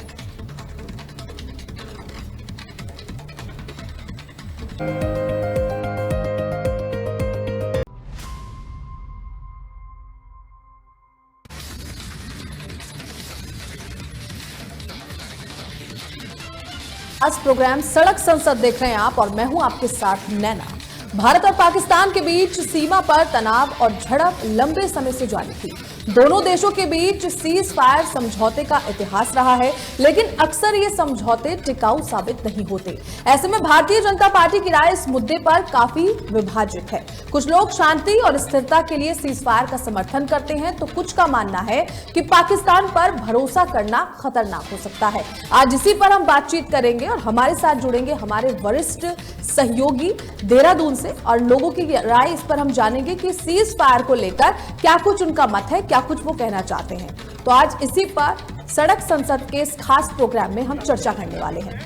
आज प्रोग्राम सड़क संसद देख रहे हैं आप और मैं हूं आपके साथ नैना। भारत और पाकिस्तान के बीच सीमा पर तनाव और झड़प लंबे समय से जारी थी। दोनों देशों के बीच सीज फायर समझौते का इतिहास रहा है, लेकिन अक्सर ये समझौते टिकाऊ साबित नहीं होते। ऐसे में भारतीय जनता पार्टी की राय इस मुद्दे पर काफी विभाजित है। कुछ लोग शांति और स्थिरता के लिए सीज फायर का समर्थन करते हैं, तो कुछ का मानना है कि पाकिस्तान पर भरोसा करना खतरनाक हो सकता है। आज इसी पर हम बातचीत करेंगे और हमारे साथ जुड़ेंगे हमारे वरिष्ठ सहयोगी देहरादून से, और लोगों की राय इस पर हम जानेंगे कि सीज फायर को लेकर क्या कुछ उनका मत है, क्या कुछ वो कहना चाहते हैं। तो आज इसी पर सड़क संसद के इस खास प्रोग्राम में हम चर्चा करने वाले हैं।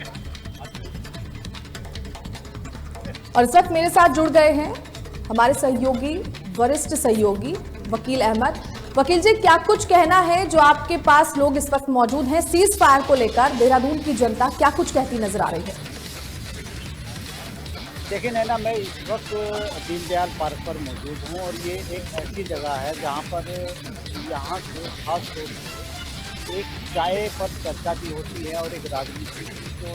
और इस वक्त मेरे साथ जुड़ गए हैं हमारे सहयोगी, वरिष्ठ सहयोगी वकील अहमद। वकील जी, क्या कुछ कहना है जो आपके पास लोग इस वक्त मौजूद हैं सीज फायर को लेकर? देहरादून की जनता क्या कुछ कहती नजर आ रही है? देखिए नैना, मैं इस वक्त दीनदयाल पार्क पर मौजूद हूँ और ये एक ऐसी जगह है जहाँ पर यहाँ से खास तौर से एक चाय पर चर्चा भी होती है और एक राजनीति की जो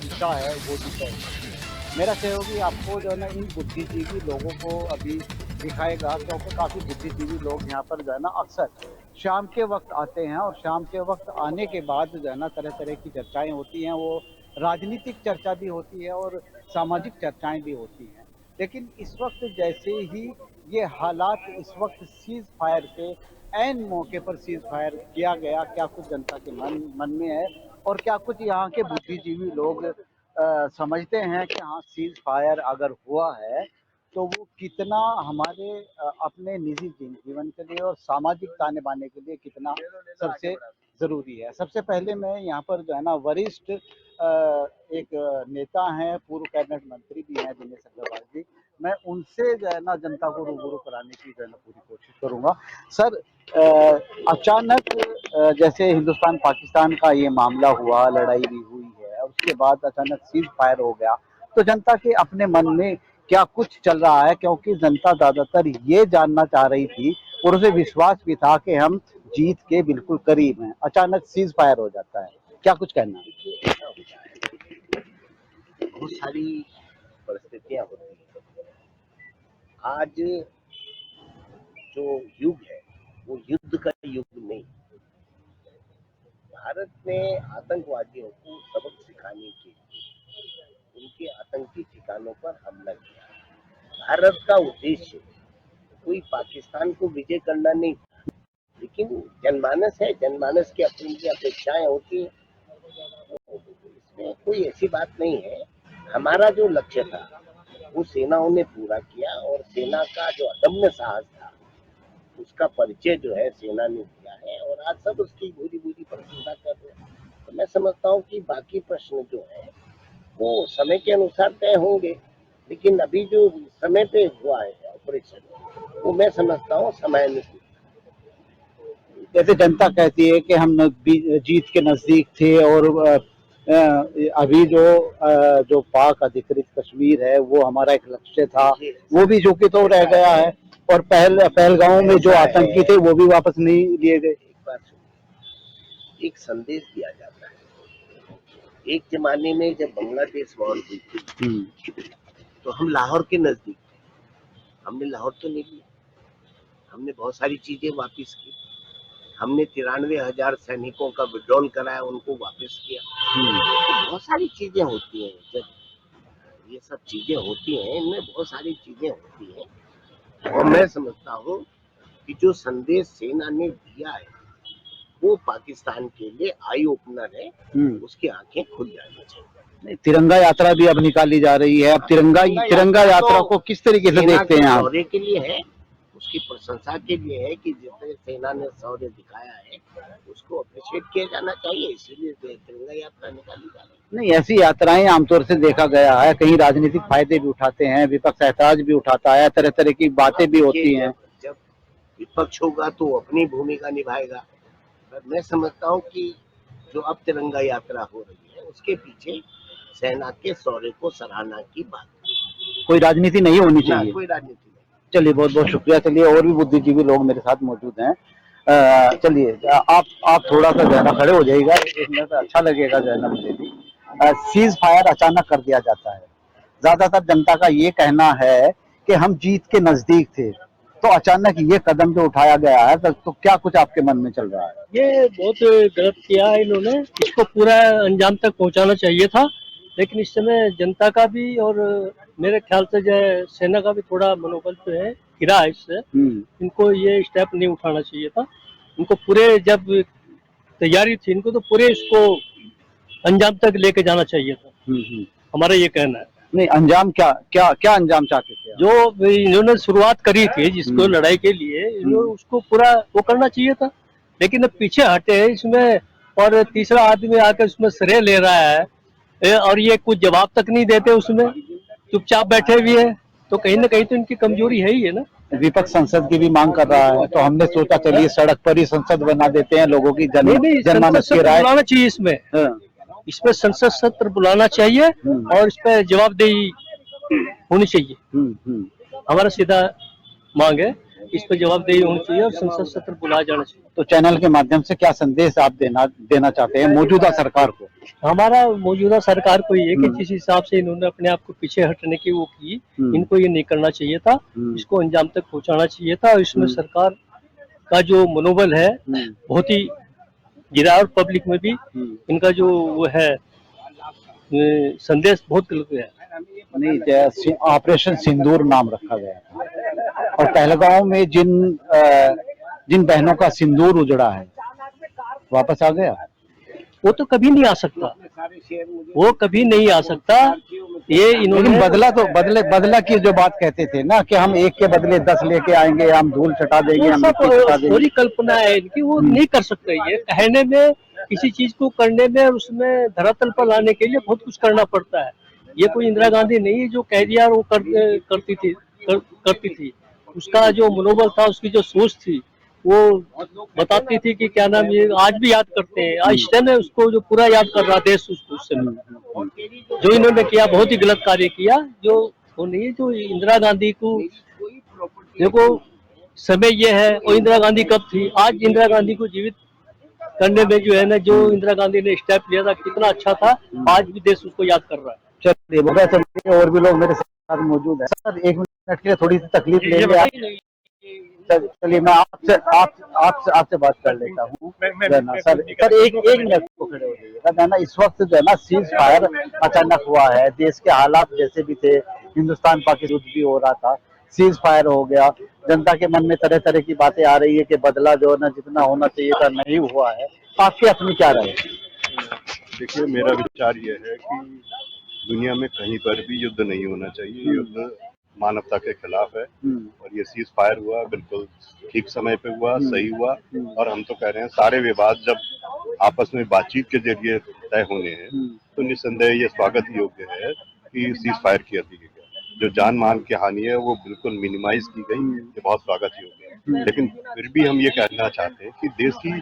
दिशा है वो भी तय है। मेरा सहयोगी आपको जो है ना इन बुद्धिजीवी लोगों को अभी दिखाएगा, क्योंकि काफ़ी बुद्धिजीवी लोग यहाँ पर जो है ना अक्सर शाम के वक्त आते हैं और शाम के वक्त आने के बाद जो है ना तरह तरह की चर्चाएँ होती हैं। वो राजनीतिक चर्चा भी होती है और सामाजिक चर्चाएं भी होती हैं। लेकिन इस वक्त जैसे ही ये हालात इस वक्त सीज फायर के ऐन मौके पर सीज फायर किया गया, क्या कुछ जनता के मन में है और क्या कुछ यहाँ के बुद्धिजीवी लोग समझते हैं कि हाँ सीज फायर अगर हुआ है तो वो कितना हमारे अपने निजी जीवन के लिए और सामाजिक ताने बाने के लिए कितना सबसे जरूरी है। सबसे पहले मैं यहाँ पर जो है ना वरिष्ठ एक नेता हैं, पूर्व कैबिनेट मंत्री भी हैं दिनेश अग्रवाल जी, मैं उनसे जो है ना जनता को रूबरू कराने की जो है ना पूरी कोशिश करूंगा। सर, अचानक जैसे हिंदुस्तान पाकिस्तान का ये मामला हुआ, लड़ाई भी हुई है, उसके बाद अचानक सीज फायर हो गया, तो जनता के अपने मन में क्या कुछ चल रहा है? क्योंकि जनता ज्यादातर ये जानना चाह रही थी और उसे विश्वास भी था कि हम जीत के बिल्कुल करीब हैं, अचानक सीज फायर हो जाता है, क्या कुछ कहना है? बहुत सारी परिस्थितियां होती हैं। आज जो युग है वो युद्ध का युग नहीं। भारत ने आतंकवादियों को सबक सिखाने के लिए उनके आतंकी ठिकानों पर हमला किया। भारत का उद्देश्य कोई पाकिस्तान को विजय करना नहीं, लेकिन जनमानस है, जनमानस की अपनी अपेक्षाएं होती हैं, इसमें कोई ऐसी बात नहीं है। हमारा जो लक्ष्य था वो सेनाओं ने पूरा किया और सेना का जो अदम्य साहस था उसका परिचय जो है सेना ने दिया है और आज सब उसकी भूरी भूरी प्रशंसा कर रहे हैं। तो मैं समझता हूँ कि बाकी प्रश्न जो है वो समय के अनुसार तय होंगे, लेकिन अभी जो समय पे हुआ है ऑपरेशन वो मैं समझता हूँ समय अनुकूल। जैसे जनता कहती है कि हम जीत के नजदीक थे और अभी जो पाक अधिकृत कश्मीर है वो हमारा एक लक्ष्य था, वो भी जो कि तो रह गया है, और पहलगांव में जो आतंकी थे वो भी वापस नहीं लिए गए। एक बात सुनिए, एक संदेश दिया जाता है। एक जमाने में जब बांग्लादेश वॉर हुई थी तो हम लाहौर के नजदीक थे, हमने लाहौर तो नहीं लिया, हमने बहुत सारी चीजें वापस की, हमने 93,000 सैनिकों का विड्रॉल कराया, उनको वापस किया। तो बहुत सारी चीजें होती हैं, जब ये सब चीजें होती हैं इनमें बहुत सारी चीजें होती हैं और मैं समझता हूँ कि जो संदेश सेना ने दिया है वो पाकिस्तान के लिए आई ओपनर है, उसकी आंखें खुल जानी चाहिए। तिरंगा यात्रा भी अब निकाली जा रही है, अब तिरंगा यात्रा को किस तरीके से देखते हैं आप? शौर्य के लिए है, उसकी प्रशंसा के लिए है कि जितने सेना ने शौर्य दिखाया है उसको अप्रिशिएट किया जाना चाहिए, इसीलिए तिरंगा यात्रा निकाली जा रही है। नहीं, ऐसी यात्राएं आमतौर से देखा गया है, कहीं राजनीतिक फायदे भी उठाते हैं, विपक्ष एहताज भी उठाता है, तरह तरह की बातें भी होती हैं। जब विपक्ष होगा तो अपनी भूमिका निभाएगा, पर मैं समझता हूँ कि जो अब तिरंगा यात्रा हो रही है उसके पीछे सेना के शौर्य को सराहना की बात, कोई राजनीति नहीं होनी चाहिए। कोई राजनीति नहीं। चलिए, बहुत बहुत शुक्रिया। चलिए, और भी बुद्धिजीवी लोग मेरे साथ मौजूद हैं। चलिए, आप थोड़ा सा जो है ना खड़े हो जाइएगा, एक मिनट, अच्छा लगेगा जो है ना मुझे भी। सीज फायर अचानक कर दिया जाता है, ज्यादातर जनता का ये कहना है कि हम जीत के नजदीक थे, तो अचानक ये कदम जो उठाया गया है, तो क्या कुछ आपके मन में चल रहा है? ये बहुत गलत किया है इन्होंने, इसको पूरा अंजाम तक पहुंचाना चाहिए था, लेकिन इस समय जनता का भी और मेरे ख्याल से जो है सेना का भी थोड़ा मनोबल जो है गिरा है इससे। इनको ये स्टेप नहीं उठाना चाहिए था, इनको पूरे जब तैयारी थी इनको तो पूरे इसको अंजाम तक लेके जाना चाहिए था। हमारा ये कहना है। नहीं, अंजाम क्या अंजाम चाहते थे? जो इन्होंने शुरुआत करी थी जिसको लड़ाई के लिए, उसको पूरा वो करना चाहिए था, लेकिन अब पीछे हटे हैं इसमें और तीसरा आदमी आकर उसमें श्रेय ले रहा है और ये कुछ जवाब तक नहीं देते, उसमें चुपचाप बैठे हुए हैं, तो कहीं ना कहीं तो इनकी कमजोरी है ही है ना। विपक्ष संसद की भी मांग कर रहा है, तो हमने सोचा चलिए सड़क पर ही संसद बना देते हैं, लोगों की जनमानस की राय बुलाना चाहिए इसमें संसद सत्र बुलाना चाहिए और इस पर जवाबदेही होनी चाहिए। हमारा सीधा मांग है, इस पर जवाबदेही होनी चाहिए और संसद सत्र बुलाया जाना चाहिए। तो चैनल के माध्यम से क्या संदेश आप देना चाहते हैं मौजूदा सरकार को? हमारा मौजूदा सरकार को ये कि जिस हिसाब से इन्होंने अपने आप को पीछे हटने की वो की, इनको ये नहीं करना चाहिए था, इसको अंजाम तक पहुंचाना चाहिए था, और इसमें सरकार का जो मनोबल है बहुत ही गिरा और पब्लिक में भी इनका जो वो है संदेश बहुत गलत है। नहीं, ऑपरेशन सिंदूर नाम रखा गया था और पहलगांव में जिन बहनों का सिंदूर उजड़ा है वापस आ गया, वो तो कभी नहीं आ सकता, वो कभी नहीं आ सकता, ये इन्होंने लेकिन बदला की जो बात कहते थे ना कि हम एक के बदले 10 लेके आएंगे, हम धूल चटा देंगे, हम मिट्टी चटा देंगे। पूरी कल्पना है इनकी, वो नहीं कर सकते। ये कहने में, किसी चीज को करने में, उसमें धरातल पर लाने के लिए बहुत कुछ करना पड़ता है। ये कोई इंदिरा गांधी नहीं है जो कह दिया और वो करती थी। उसका जो मनोबल था, उसकी जो सोच थी, वो बताती थी कि क्या नाम, ये आज भी याद करते हैं। आज इस समय उसको जो पूरा याद कर रहा देश, उसको उस समय जो इन्होंने किया, बहुत ही गलत कार्य किया। जो वो नहीं है, जो इंदिरा गांधी को देखो, समय ये है। और इंदिरा गांधी कब थी? आज इंदिरा गांधी को जीवित करने में जो है ना, जो इंदिरा गांधी ने स्टेप लिया था, कितना अच्छा था। आज भी देश उसको याद कर रहा है। चलिए, और भी लोग मेरे साथ मौजूद है। सर, 1 मिनट के लिए थोड़ी सी तकलीफ लेंगे आप। चलिए, मैं आपसे बात कर लेता हूँ। सर, एक मिनट को खड़े हो जाइएगा ना। इस वक्त जो है ना, सीज फायर अचानक हुआ है। देश के हालात जैसे भी थे, हिंदुस्तान पाकिस्तान युद्ध भी हो रहा था, सीज फायर हो गया। जनता के मन में तरह तरह की बातें आ रही है कि बदला जो है ना, जितना होना चाहिए था नहीं हुआ है। आपकी अपनी क्या राय है? देखिए, मेरा विचार ये है कि दुनिया में कहीं पर भी युद्ध नहीं होना चाहिए। युद्ध मानवता के खिलाफ है, और ये सीज फायर हुआ बिल्कुल ठीक समय पे हुआ, सही हुआ। और हम तो कह रहे हैं, सारे विवाद जब आपस में बातचीत के जरिए तय होने हैं, तो निस्संदेह ये स्वागत योग्य है कि सीज फायर किया गया। जो जान माल की हानि है वो बिल्कुल मिनिमाइज की गई, ये बहुत स्वागत योग्य है। लेकिन फिर भी हम ये कहना चाहते हैं कि देश की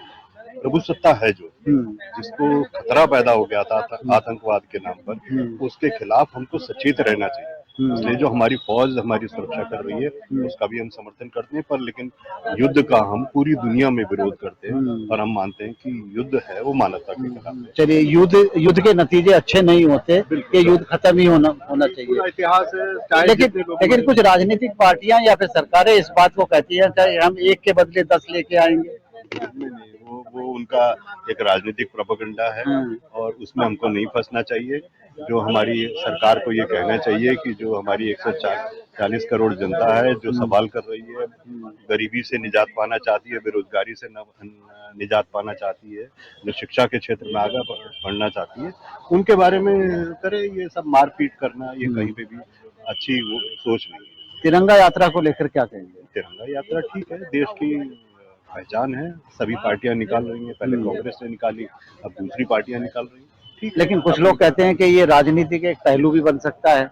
प्रभुसत्ता है जो, जिसको खतरा पैदा हो गया था आतंकवाद के नाम पर, उसके खिलाफ हमको सचेत रहना चाहिए। इसलिए जो हमारी फौज हमारी सुरक्षा कर रही है, उसका भी हम समर्थन करते हैं। पर लेकिन युद्ध का हम पूरी दुनिया में विरोध करते हैं, और हम मानते हैं कि युद्ध है वो मानवता के खिलाफ है। चलिए, युद्ध के नतीजे अच्छे नहीं होते, ये युद्ध खत्म ही होना चाहिए। इतिहास है। लेकिन कुछ राजनीतिक पार्टियां या फिर सरकारें इस बात को कहती हैं कि हम एक के बदले 10 लेके आएंगे। नहीं, वो उनका एक राजनीतिक प्रोपेगेंडा है, और उसमें हमको नहीं फंसना चाहिए। जो हमारी सरकार को ये कहना चाहिए कि जो हमारी 140 करोड़ जनता है, जो सवाल कर रही है, गरीबी से निजात पाना चाहती है, बेरोजगारी से निजात पाना चाहती है, जो शिक्षा के क्षेत्र में आगे बढ़ना चाहती है, उनके बारे में करे। ये सब मारपीट करना, ये कहीं पे भी अच्छी सोच नहीं है। तिरंगा यात्रा को लेकर क्या कहेंगे? तिरंगा यात्रा ठीक है, देश की पहचान है। सभी पार्टियां निकाल रही हैं, पहले कांग्रेस ने निकाली, अब दूसरी पार्टियां निकाल रही हैं। ठीक, लेकिन कुछ लोग कहते हैं कि ये राजनीति के एक पहलू भी बन सकता है।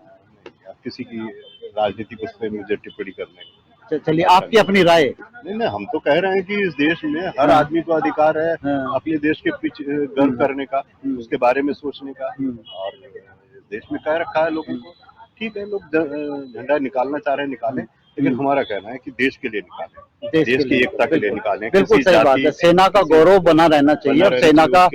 किसी की राजनीतिक उस पर मुझे टिप्पणी करने। चलिए, आपकी अपनी राय। नहीं, हम तो कह रहे हैं कि इस देश में हर आदमी को अधिकार है अपने देश के पीछे गर्व करने का, उसके बारे में सोचने का, और देश में कह रखा है लोगों को। ठीक है, लोग झंडा निकालना चाह रहे हैं, निकालें, लेकिन हमारा कहना है कि देश के लिए निकालें, देश की एकता के लिए निकालें। बिल्कुल सही बात है। सेना का गौरव बना रहना चाहिए, और सेना का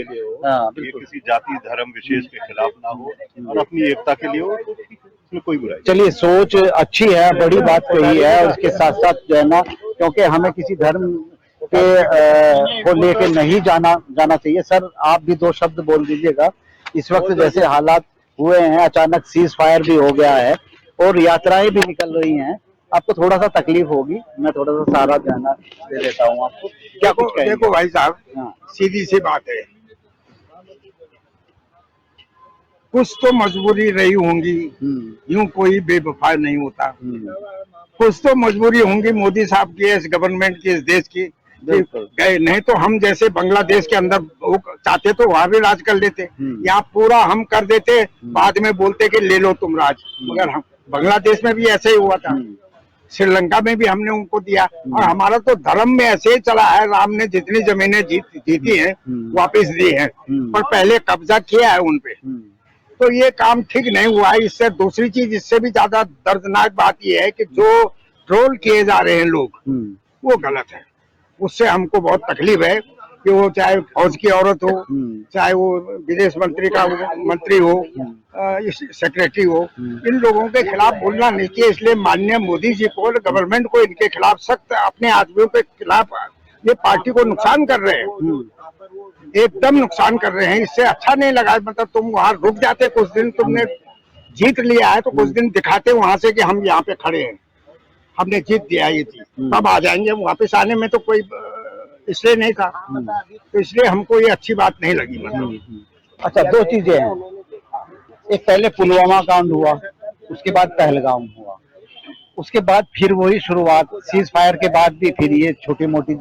किसी जाति धर्म विशेष के खिलाफ ना हो, और अपनी एकता के लिए हो, इसमें कोई बुराई। चलिए, सोच अच्छी है, बड़ी बात कही है। और उसके साथ साथ जो है ना, क्योंकि हमें किसी धर्म के को लेके नहीं जाना चाहिए। सर, आप भी 2 शब्द बोल दीजिएगा। इस वक्त जैसे हालात हुए हैं, अचानक सीज फायर भी हो गया है और यात्राएं भी निकल रही हैं, आपको थोड़ा सा तकलीफ होगी। मैं थोड़ा सा सहारा देना दे देता हूँ आपको। क्या कुछ कहेंगे? देखो भाई साहब, सीधी सी बात है, कुछ तो मजबूरी रही होंगी। यूं कोई बेवफा नहीं होता। कुछ तो मजबूरी होंगी मोदी साहब की, इस गवर्नमेंट की, इस देश की। गए नहीं तो हम जैसे बांग्लादेश के अंदर वो चाहते तो वहां भी राज कर लेते, यहाँ पूरा हम कर देते, बाद में बोलते कि ले लो तुम राज। मगर हम बांग्लादेश में भी ऐसे ही हुआ था, श्रीलंका में भी हमने उनको दिया। और हमारा तो धर्म में ऐसे ही चला है, राम ने जितनी जमीनें जीती हैं वापस दी हैं, पर पहले कब्जा किया है उनपे। तो ये काम ठीक नहीं हुआ है। इससे दूसरी चीज, इससे भी ज्यादा दर्दनाक बात ये है कि जो ट्रोल किए जा रहे हैं लोग, वो गलत है। उससे हमको बहुत तकलीफ है कि वो चाहे फौज की औरत हो, चाहे वो विदेश मंत्री का मंत्री हो, सेक्रेटरी हो, इन लोगों के खिलाफ बोलना नहीं चाहिए। इसलिए माननीय मोदी जी को, गवर्नमेंट को इनके खिलाफ सख्त, अपने आदमियों के खिलाफ, ये पार्टी को नुकसान कर रहे हैं, एकदम नुकसान कर रहे हैं। इससे अच्छा नहीं लगा। मतलब तुम वहाँ रुक जाते कुछ दिन, तुमने जीत लिया है तो कुछ दिन दिखाते वहां से कि हम यहाँ पे खड़े हैं, हमने जीत दिया ये चीज, तब आ जाएंगे। वापस आने में तो कोई इसलिए नहीं था, तो इसलिए हमको ये अच्छी बात नहीं लगी। मतलब अच्छा, 2 चीजें हैं। एक पहले पुलवामा कांड हुआ, उसके बाद पहलगाम हुआ, उसके बाद फिर वही शुरुआत, सीज फायर के बाद भी फिर ये छोटी मोटी